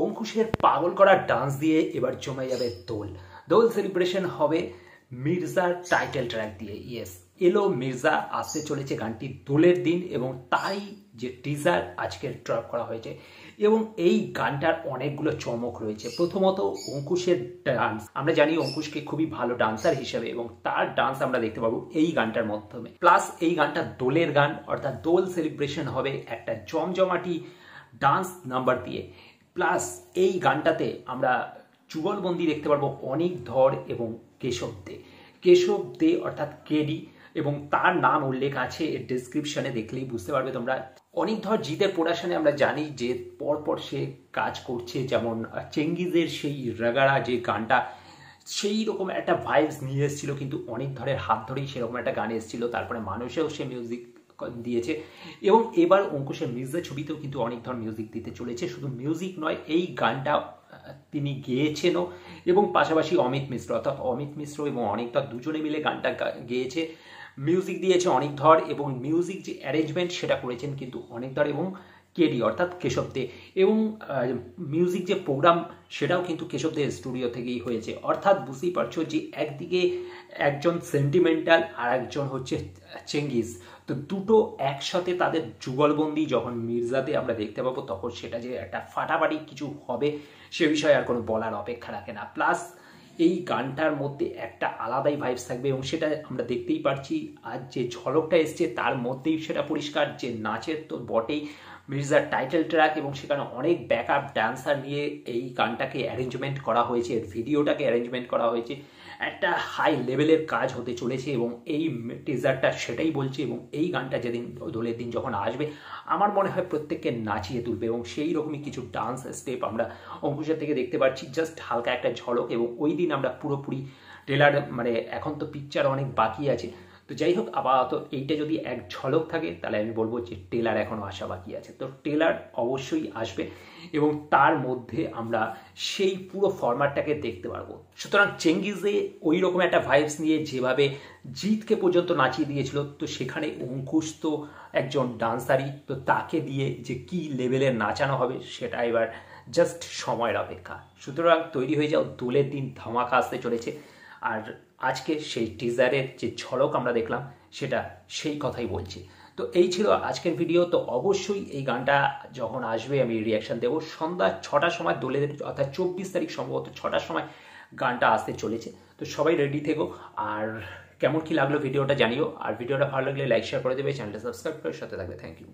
অঙ্কুশের পাগল করা ডান্স দিয়ে এবার জমে যাবে দোল। দোল সেলিব্রেশন হবে মির্জার টাইটেল ট্র্যাক দিয়ে। ইয়েস, এলো মির্জা, আসতে চলেছে গানটি দোলের দিন এবং তাই যে টিজার আজকের ড্রপ করা হয়েছে এবং এই গানটার অনেকগুলো চমক রয়েছে। প্রথমত অঙ্কুশের ডান্স, আমরা জানি অঙ্কুশকে খুবই ভালো ডান্সার হিসেবে এবং তার ডান্স আমরা দেখতে পাবো এই গানটার মাধ্যমে। প্লাস এই গানটা দোলের গান, অর্থাৎ দোল সেলিব্রেশন হবে একটা জমজমাটি ডান্স নাম্বার দিয়ে। প্লাস এই গানটাতে আমরা যুগলবন্দি দেখতে পারবো অনিক ধর এবং কেশব দে অর্থাৎ কেডি, এবং তার নাম উল্লেখ আছে এর ডেসক্রিপশনে, দেখলেই বুঝতে পারবে তোমরা। অনিক ধর জিতের প্রোডাকশনে আমরা জানি যে পরপর সে কাজ করছে, যেমন চেঙ্গিজের সেই রাগাড়া যে গানটা সেই রকম একটা ভাইবস নিয়ে এসেছিল, কিন্তু অনেক ধরের হাত ধরেই সেরকম একটা গান এসেছিল। তারপরে মানুষেও সে মিউজিক দিয়েছে এবং এবার অঙ্কুশের মির্জা ছবিতেও কিন্তু অনেক ধর মিউজিক দিতে চলেছে। শুধু মিউজিক নয়, এই গানটা তিনি গেয়েছেনও এবং পাশাপাশি অমিত মিশ্র, অর্থাৎ অমিত মিশ্র এবং অনিক ধর দুজনে মিলে গানটা গেয়েছে। মিউজিক দিয়েছে অনিক ধর এবং মিউজিক যে অ্যারেঞ্জমেন্ট সেটা করেছেন কিন্তু অনিক ধর এবং কেডি অর্থাৎ কেশব দে, এবং মিউজিক যে প্রোগ্রাম সেটাও কিন্তু কেশব দে স্টুডিও থেকেই হয়েছে। অর্থাৎ বুঝতেই পারছো যে একদিকে একজন সেন্টিমেন্টাল আর একজন হচ্ছে চেঙ্গিজ, তো দুটো একসাথে তাদের যুগলবন্দি যখন মির্জাতে আমরা দেখতে পাবো তখন সেটা যে একটা ফাটাফাটি কিছু হবে সে বিষয়ে আর কোনো বলার অপেক্ষা রাখে না। প্লাস এই গানটার মধ্যে একটা আলাদাই ভাইবস থাকবে এবং সেটা আমরা দেখতেই পারছি। আর যে ঝলকটা এসছে তার মধ্যেই সেটা পরিষ্কার যে নাচের তো বটেই, মির্জার টাইটেল ট্র্যাক এবং সেখানে অনেক ব্যাকআপ ড্যান্সার নিয়ে এই গানটাকে অ্যারেঞ্জমেন্ট করা হয়েছে, এর ভিডিওটাকে অ্যারেঞ্জমেন্ট করা হয়েছে। একটা হাই লেভেলের কাজ হতে চলেছে এবং এই টিজারটা সেটাই বলছে। এবং এই গানটা যেদিন দোলের দিন যখন আসবে আমার মনে হয় প্রত্যেককে নাচিয়ে তুলবে এবং সেই রকমই কিছু ডান্স স্টেপ আমরা অঙ্কুশের থেকে দেখতে পাচ্ছি, জাস্ট হালকা একটা ঝলক। এবং ওই দিন আমরা পুরোপুরি ট্রেলার, মানে এখন তো পিকচার অনেক বাকি আছে, তো যাই হোক আপাতত এইটা যদি এক ঝলক থাকে তাহলে আমি বলবো যে ট্রেলার এখনও আসা বাকি আছে। তো ট্রেলার অবশ্যই আসবে এবং তার মধ্যে আমরা সেই পুরো ফরম্যাটটাকে দেখতে পারবো। সুতরাং চেঙ্গিজে ওই রকম একটা ভাইবস নিয়ে যেভাবে জিতকে পর্যন্ত নাচিয়ে দিয়েছিল, তো সেখানে অঙ্কুশ তো একজন ডান্সারই, তো তাকে দিয়ে যে কি লেভেলের নাচানো হবে সেটা এবার জাস্ট সময়ের অপেক্ষা। সুতরাং তৈরি হয়ে যাও, দোলের দিন ধামাকা আসতে চলেছে। আর আজকে সেই টিজারের যে ঝলক আমরা দেখলাম সেটা সেই কথাই বলছে। তো এই ছিল আজকের ভিডিও। তো অবশ্যই এই গানটা যখন আসবে আমি রিয়াকশান দেবো সন্ধ্যা 6টার সময়, দোলের অর্থাৎ 24 তারিখ সম্ভবত 6টার সময় গানটা আসতে চলেছে। তো সবাই রেডি থেকো। আর কেমন কি লাগলো ভিডিওটা জানিও, আর ভিডিওটা ভালো লাগলে লাইক শেয়ার করে দেবে, চ্যানেলটা সাবস্ক্রাইব করে সাথে থাকবে। Thank you.